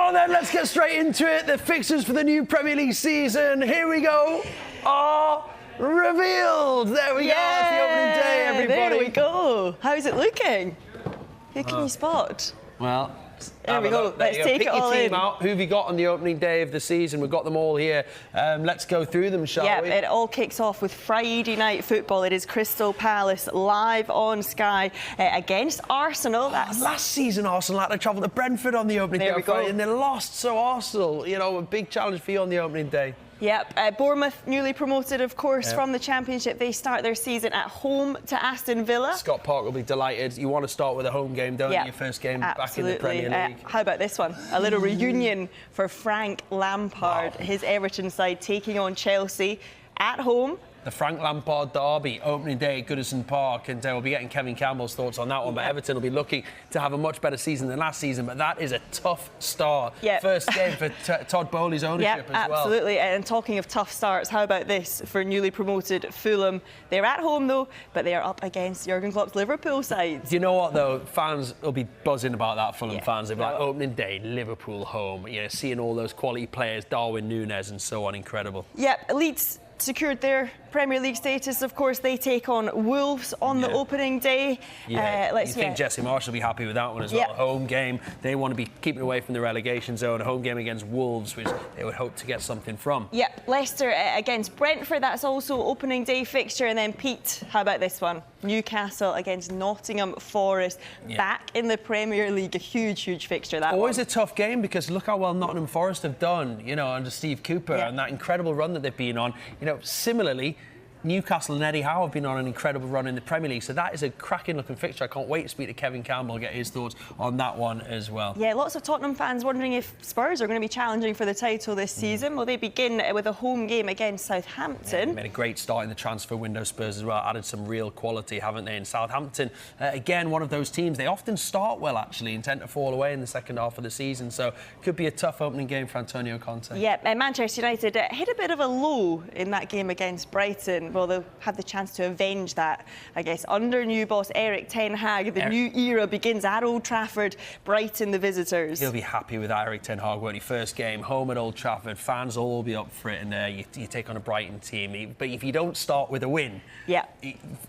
on then, let's get straight into it. The fixtures for the new Premier League season, here we go, are revealed. There we go, it's the opening day, everybody. There we go. How's it looking? Who can you spot? Well, there we go. Let's take it all in. Pick your team out. Who have you got on the opening day of the season? We've got them all here. Let's go through them, shall we? Yeah, it all kicks off with Friday night football. It is Crystal Palace live on Sky against Arsenal. Last season, Arsenal had to travel to Brentford on the opening day of Friday, and they lost. So Arsenal, you know, a big challenge for you on the opening day. Yep, Bournemouth, newly promoted, of course, from the Championship. They start their season at home to Aston Villa. Scott Park will be delighted. You want to start with a home game, don't you? Your first game back in the Premier League. How about this one? A little reunion for Frank Lampard. Wow. His Everton side taking on Chelsea at home. The Frank Lampard derby, opening day at Goodison Park, and we'll be getting Kevin Campbell's thoughts on that one. But Everton will be looking to have a much better season than last season, but that is a tough start. First game for Todd Bowley's ownership as well. Absolutely. And talking of tough starts, how about this for newly promoted Fulham? They're at home though, but they are up against Jurgen Klopp's Liverpool side. Do you know what though? Fans will be buzzing about that. Fulham fans, they'll be like, opening day, Liverpool home. You know, seeing all those quality players, Darwin Núñez and so on, incredible. Yep, Leeds secured their Premier League status. Of course, they take on Wolves on the opening day. I think Jesse Marsh will be happy with that one as well. A home game. They want to be keeping away from the relegation zone. A home game against Wolves, which they would hope to get something from. Yep, Leicester against Brentford. That's also opening day fixture. And then Pete, how about this one? Newcastle against Nottingham Forest. Back in the Premier League. A huge, huge fixture. That always a tough game because look how well Nottingham Forest have done, you know, under Steve Cooper and that incredible run that they've been on. You know, similarly, Newcastle and Eddie Howe have been on an incredible run in the Premier League, so that is a cracking-looking fixture. I can't wait to speak to Kevin Campbell, get his thoughts on that one as well. Yeah, lots of Tottenham fans wondering if Spurs are going to be challenging for the title this season. Well, they begin with a home game against Southampton. They made a great start in the transfer window, Spurs as well. Added some real quality, haven't they? In Southampton, again, one of those teams. They often start well, actually, and tend to fall away in the second half of the season, so could be a tough opening game for Antonio Conte. Yeah, Manchester United hit a bit of a low in that game against Brighton. Well, they'll have the chance to avenge that, I guess. Under new boss Erik Ten Hag, the new era begins at Old Trafford. Brighton, the visitors. He'll be happy with Erik Ten Hag, won't he? First game, home at Old Trafford. Fans will all be up for it, and you take on a Brighton team. But if you don't start with a win,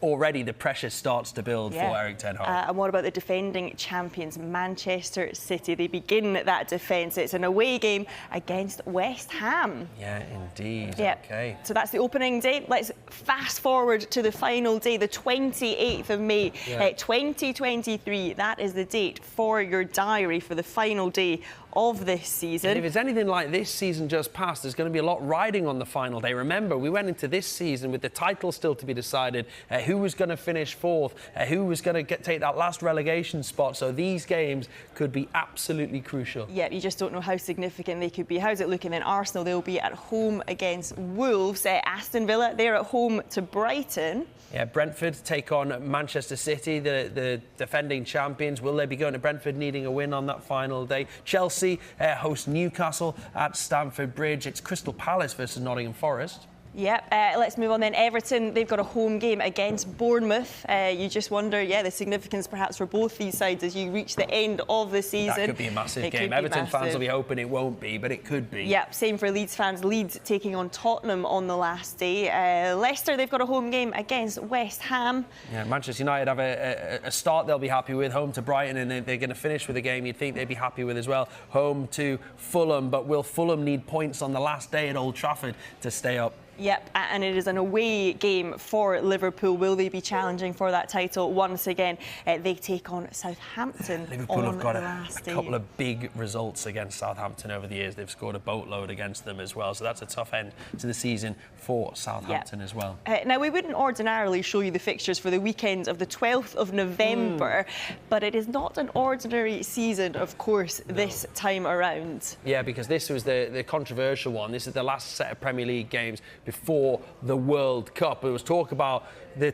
already the pressure starts to build for Erik Ten Hag. And what about the defending champions, Manchester City? They begin that defence. It's an away game against West Ham. Yeah, indeed. Okay. So that's the opening day. Let's fast forward to the final day, the 28th of May, 2023. That is the date for your diary for the final day of this season. And if it's anything like this season just passed, there's going to be a lot riding on the final day. Remember, we went into this season with the title still to be decided, who was going to finish fourth, who was going to take that last relegation spot. So these games could be absolutely crucial. Yeah, you just don't know how significant they could be. How's it looking then? Arsenal, they'll be at home against Wolves. Aston Villa, they're at home to Brighton. Yeah, Brentford take on Manchester City, the defending champions. Will they be going to Brentford needing a win on that final day? Chelsea host Newcastle at Stamford Bridge. It's Crystal Palace versus Nottingham Forest. Yep, let's move on then. Everton, they've got a home game against Bournemouth. You just wonder, the significance perhaps for both these sides as you reach the end of the season. That could be a massive game. Everton fans will be hoping it won't be, but it could be. Yep, same for Leeds fans. Leeds taking on Tottenham on the last day. Leicester, they've got a home game against West Ham. Yeah, Manchester United have a start they'll be happy with. Home to Brighton, and they're going to finish with a game you'd think they'd be happy with as well. Home to Fulham, but will Fulham need points on the last day at Old Trafford to stay up? Yep, and it is an away game for Liverpool. Will they be challenging for that title once again? They take on Southampton. Liverpool have got a couple of big results against Southampton over the years. They've scored a boatload against them as well. So that's a tough end to the season for Southampton as well. Now, we wouldn't ordinarily show you the fixtures for the weekend of the 12th of November, but it is not an ordinary season, of course, this time around. Yeah, because this was the controversial one. This is the last set of Premier League games before the World Cup. There was talk about the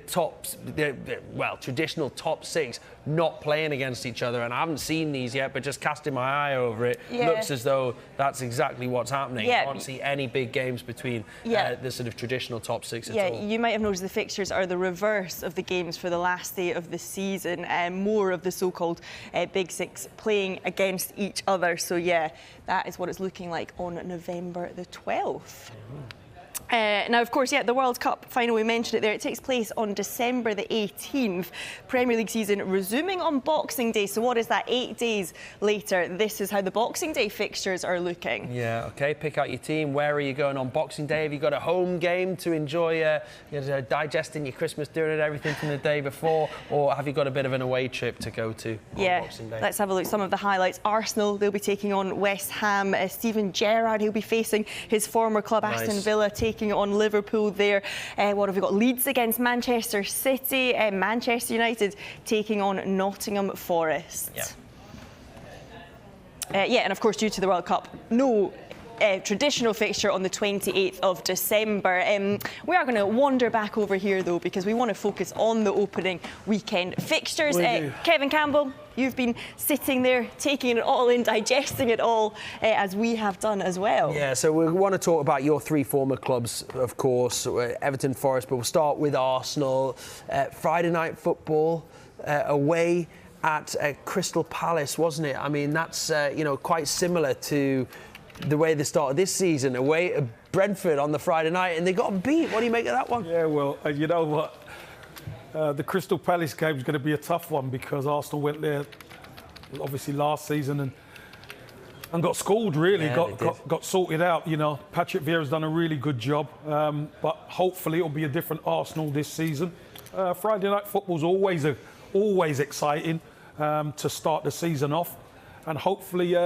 traditional top six not playing against each other, and I haven't seen these yet, but just casting my eye over it, looks as though that's exactly what's happening. I can't see any big games between the sort of traditional top six at all. You might have noticed the fixtures are the reverse of the games for the last day of the season, and more of the so-called Big Six playing against each other. So that is what it's looking like on November the 12th. Now, of course, the World Cup final, we mentioned it there. It takes place on December the 18th. Premier League season resuming on Boxing Day. So what is that, 8 days later? This is how the Boxing Day fixtures are looking. Yeah, OK, pick out your team. Where are you going on Boxing Day? Have you got a home game to enjoy, digesting your Christmas dinner and everything from the day before? Or have you got a bit of an away trip to go to on Boxing Day? Let's have a look at some of the highlights. Arsenal, they'll be taking on West Ham. Steven Gerrard, he'll be facing his former club, Aston Villa, taking on Liverpool there. What have we got? Leeds against Manchester City. Manchester United taking on Nottingham Forest. And of course, due to the World Cup, no traditional fixture on the 28th of December. We are going to wander back over here, though, because we want to focus on the opening weekend fixtures. Kevin Campbell, you've been sitting there, taking it all in, digesting it all, as we have done as well. Yeah, so we want to talk about your three former clubs, of course, Everton, Forest, but we'll start with Arsenal. Friday night football away at Crystal Palace, wasn't it? I mean, that's, quite similar to the way they started this season, away at Brentford on the Friday night, and they got beat. What do you make of that one? Yeah, well, you know what? The Crystal Palace game is going to be a tough one because Arsenal went there, obviously, last season and got schooled, really, got sorted out. Patrick Vieira's done a really good job, but hopefully it'll be a different Arsenal this season. Friday night football's always exciting to start the season off, and hopefully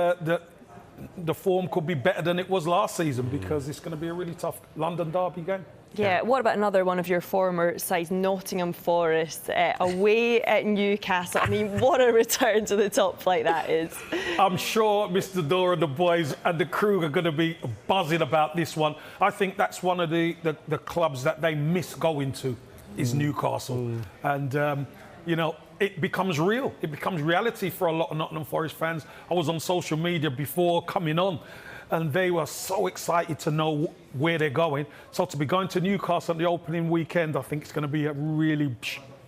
the form could be better than it was last season because it's going to be a really tough London derby game. Yeah, what about another one of your former sides, Nottingham Forest, away at Newcastle? I mean, what a return to the top flight that is. I'm sure Mr. Dore and the boys and the crew are going to be buzzing about this one. I think that's one of the clubs that they miss going to is Newcastle. And, it becomes real. It becomes reality for a lot of Nottingham Forest fans. I was on social media before coming on, and they were so excited to know where they're going. So to be going to Newcastle on the opening weekend, I think it's going to be a really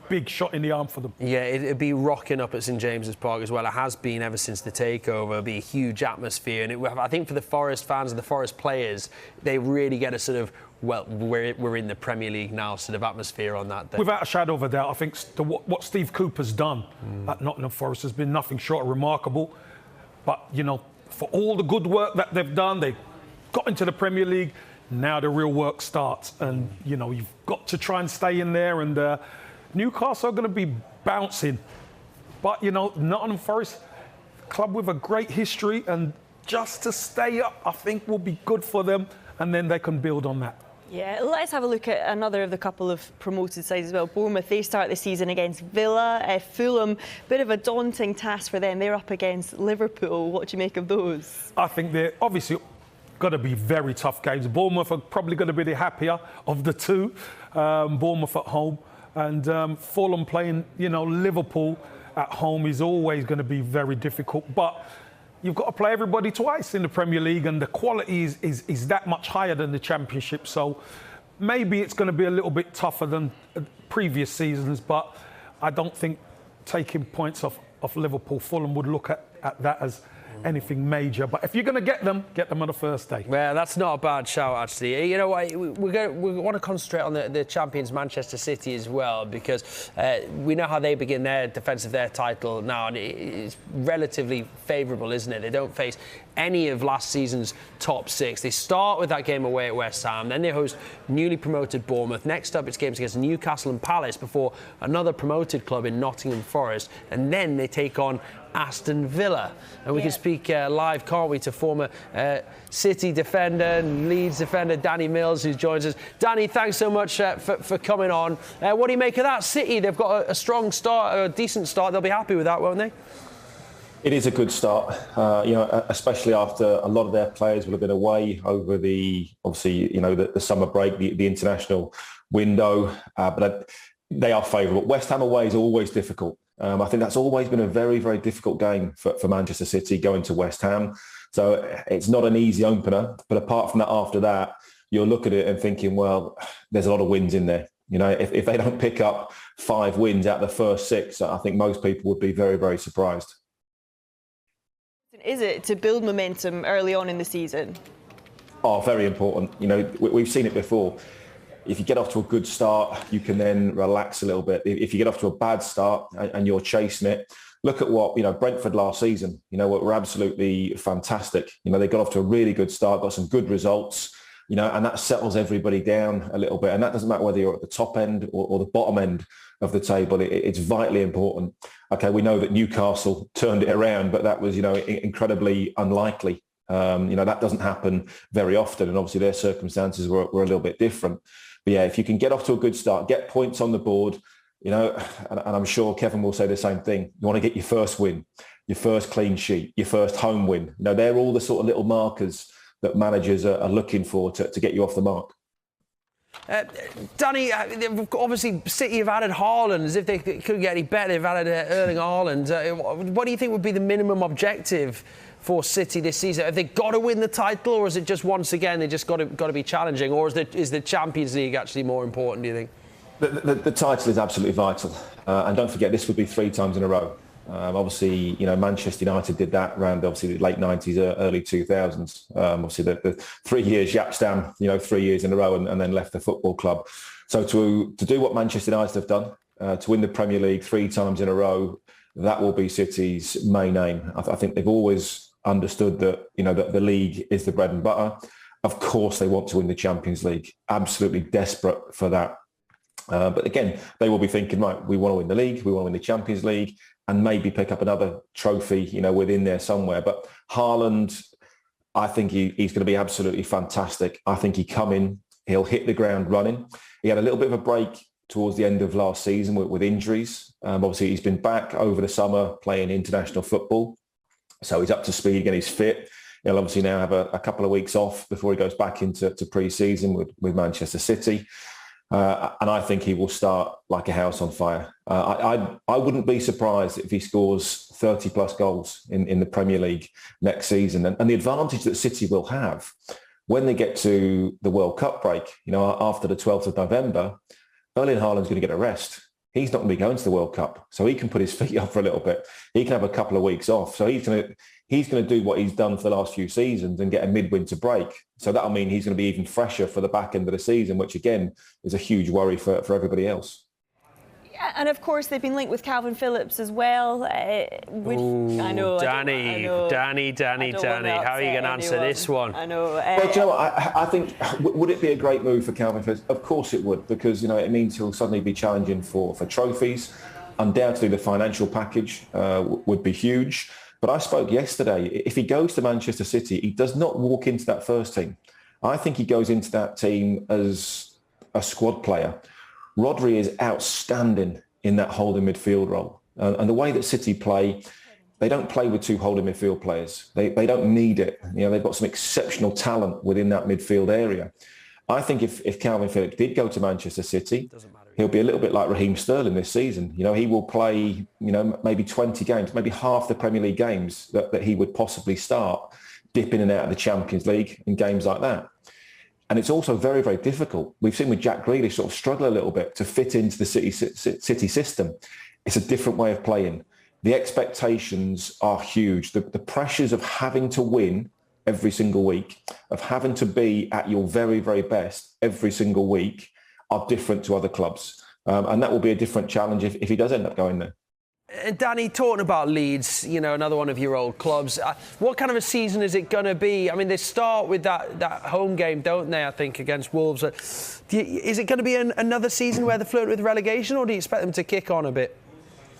big shot in the arm for them. Yeah, it'd be rocking up at St James's Park as well. It has been ever since the takeover. It'll be a huge atmosphere, and I think for the Forest fans and the Forest players, they really get a sort of, well, we're in the Premier League now sort of atmosphere on that day. Without a shadow of a doubt, I think what Steve Cooper's done at Nottingham Forest has been nothing short of remarkable. But, for all the good work that they've done, they got into the Premier League. Now the real work starts, and you've got to try and stay in there. And Newcastle are going to be bouncing, but Nottingham Forest, club with a great history, and just to stay up, I think will be good for them, and then they can build on that. Yeah, let's have a look at another of the couple of promoted sides as well. Bournemouth, they start the season against Villa. Fulham, bit of a daunting task for them. They're up against Liverpool. What do you make of those? I think they're obviously going to be very tough games. Bournemouth are probably going to be the happier of the two. Bournemouth at home, and Fulham playing, Liverpool at home is always going to be very difficult. But you've got to play everybody twice in the Premier League, and the quality is that much higher than the Championship. So maybe it's going to be a little bit tougher than previous seasons, but I don't think taking points off Liverpool, Fulham would look at that as anything major. But if you're going to get them on the first day. Well, that's not a bad shout, actually. You know what? We want to concentrate on the champions, Manchester City, as well, because we know how they begin their defence of their title now, and it's relatively favourable, isn't it? They don't face any of last season's top six. They start with that game away at West Ham, then they host newly promoted Bournemouth. Next up, it's games against Newcastle and Palace before another promoted club in Nottingham Forest, and then they take on Aston Villa. And we can speak live, can't we, to former City defender and Leeds defender Danny Mills, who joins us. Danny, thanks so much for coming on. What do you make of that? City, they've got a strong start, a decent start. They'll be happy with that, won't they? It is a good start, especially after a lot of their players will have been away over the summer break, the international window. But they are favourable. West Ham away is always difficult. I think that's always been a very, very difficult game for Manchester City going to West Ham. So it's not an easy opener. But apart from that, after that, you'll look at it and thinking, well, there's a lot of wins in there. If they don't pick up 5 wins out of the first 6, I think most people would be very, very surprised. Is it to build momentum early on in the season? Oh, very important. We've seen it before. If you get off to a good start, you can then relax a little bit. If you get off to a bad start and you're chasing it, look at what, Brentford last season, were absolutely fantastic. They got off to a really good start, got some good results, and that settles everybody down a little bit. And that doesn't matter whether you're at the top end or the bottom end of the table. It's vitally important. Okay, we know that Newcastle turned it around, but that was, incredibly unlikely. That doesn't happen very often. And obviously their circumstances were a little bit different. But yeah, if you can get off to a good start, get points on the board, and I'm sure Kevin will say the same thing. You want to get your first win, your first clean sheet, your first home win. They're all the sort of little markers that managers are looking for to get you off the mark. Danny, obviously City have added Haaland as if they couldn't get any better. They've added Erling Haaland. What do you think would be the minimum objective for City this season? Have they got to win the title, or is it just once again they just got to be challenging, or is the Champions League actually more important, do you think? The title is absolutely vital, and don't forget this would be 3 times in a row. Obviously, Manchester United did that around obviously the late 90s, early 2000s. Obviously, the 3 years Jaap Stam, 3 years in a row, and then left the football club. So to do what Manchester United have done, to win the Premier League 3 times in a row, that will be City's main aim. I think they've always understood that that the league is the bread and butter. Of course, they want to win the Champions League. Absolutely desperate for that. But again, they will be thinking, right, we want to win the league, we want to win the Champions League, and maybe pick up another trophy, within there somewhere. But Haaland, I think he's going to be absolutely fantastic. I think he'll hit the ground running. He had a little bit of a break towards the end of last season with injuries. Obviously, he's been back over the summer playing international football. So he's up to speed again, he's fit. He'll obviously now have a couple of weeks off before he goes back into pre-season with Manchester City. And I think he will start like a house on fire. I wouldn't be surprised if he scores 30 plus goals in the Premier League next season. And the advantage that City will have when they get to the World Cup break, after the 12th of November, Erling Haaland's going to get a rest. He's not going to be going to the World Cup, so he can put his feet up for a little bit. He can have a couple of weeks off. So he's going to do what he's done for the last few seasons and get a midwinter break. So that'll mean he's going to be even fresher for the back end of the season, which again is a huge worry for everybody else. Yeah, and of course they've been linked with Calvin Phillips as well. Danny, how are you going to answer this one? I know. Well, do you know what? I think, would it be a great move for Calvin Phillips? Of course it would, because it means he'll suddenly be challenging for trophies. Undoubtedly, the financial package would be huge. But I spoke yesterday. If he goes to Manchester City, he does not walk into that first team. I think he goes into that team as a squad player. Rodri is outstanding in that holding midfield role. And the way that City play, they don't play with 2 holding midfield players. They don't need it. They've got some exceptional talent within that midfield area. I think if Calvin Phillips did go to Manchester City, he'll be a little bit like Raheem Sterling this season. He will play, maybe 20 games, maybe half the Premier League games that he would possibly start, dip in and out of the Champions League and games like that. And it's also very, very difficult. We've seen with Jack Grealish sort of struggle a little bit to fit into the City system. It's a different way of playing. The expectations are huge. The pressures of having to win every single week, of having to be at your very, very best every single week are different to other clubs. And that will be a different challenge if he does end up going there. Danny, talking about Leeds, another one of your old clubs. What kind of a season is it going to be? I mean, they start with that home game, don't they, I think, against Wolves. Is it going to be another season where they're flirting with relegation, or do you expect them to kick on a bit?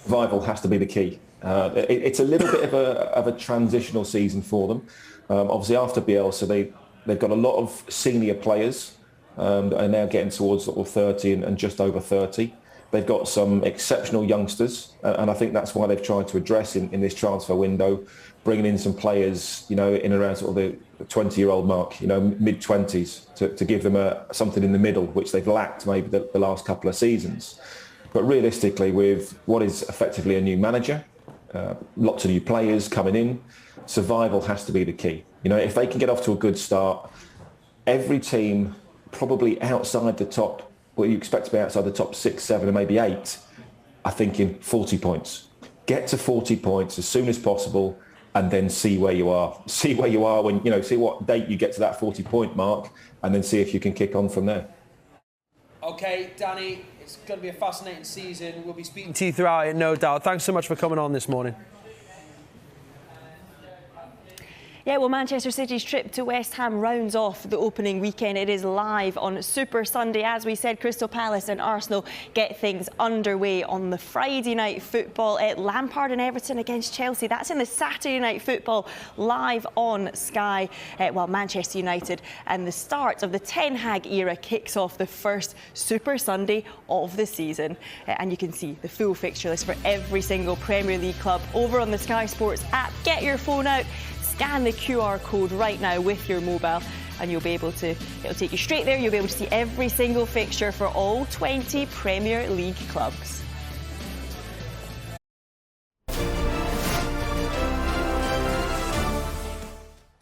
Survival has to be the key. It's a little bit of a transitional season for them. Obviously, after Bielsa, they've got a lot of senior players that are now getting towards sort of 30 and just over 30. They've got some exceptional youngsters, and I think that's why they've tried to address in this transfer window, bringing in some players, in around sort of the 20-year-old mark, mid-20s, to give them something in the middle, which they've lacked maybe the last couple of seasons. But realistically, with what is effectively a new manager, lots of new players coming in, survival has to be the key. If they can get off to a good start, every team probably outside the top, well, you expect to be outside the top 6, 7 and maybe 8, I think in 40 points. Get to 40 points as soon as possible and then see where you are. See where you are when, see what date you get to that 40-point mark and then see if you can kick on from there. OK, Danny, it's going to be a fascinating season. We'll be speaking to you throughout it, no doubt. Thanks so much for coming on this morning. Yeah, well, Manchester City's trip to West Ham rounds off the opening weekend. It is live on Super Sunday. As we said, Crystal Palace and Arsenal get things underway on the Friday night football. Lampard and Everton against Chelsea. That's in the Saturday night football live on Sky. While Manchester United and the start of the Ten Hag era kicks off the first Super Sunday of the season. And you can see the full fixture list for every single Premier League club over on the Sky Sports app. Get your phone out. Scan the QR code right now with your mobile and it'll take you straight there. You'll be able to see every single fixture for all 20 Premier League clubs.